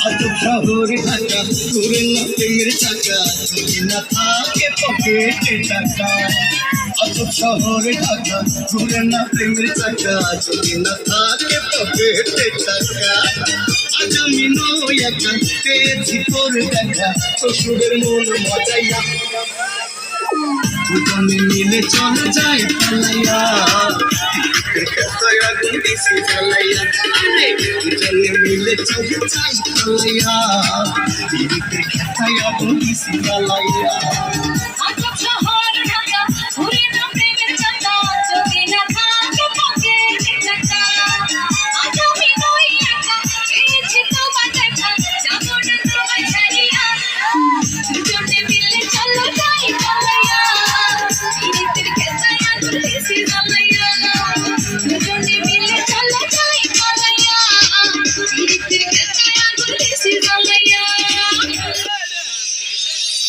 আজব শহর ঢাকা ঘুরে না প্রেমের চাকা যদি না থাকে পকেটে টাকা আজব শহর ঢাকা ঘুরে না প্রেমের চাকা যদি না থাকে পকেটে টাকা আজ আমি নই একা পেয়েছি তোর দেখা শ্বশুরের মন মজাইয়া দুজনে মিলে চলে যায় পালাইয়া আগুন দিছি জ্বালাইয়া দুজনে মিলে চলে যায় পালাইয়া খেতায় আগুন দিছি জ্বালাইয়া আজব শহর ঢাকা ঘুরে না প্রেমের চাকা যদি না থাকে পকেটে টাকা আজ আমি নই একা পেয়েছি তোমার দেখা যাবো না তোমায় ছাড়িয়া দুজনে মিলে চলো যাই পালাইয়া পীড়িতের খেতায় আগুন দিছি জ্বালাইয়া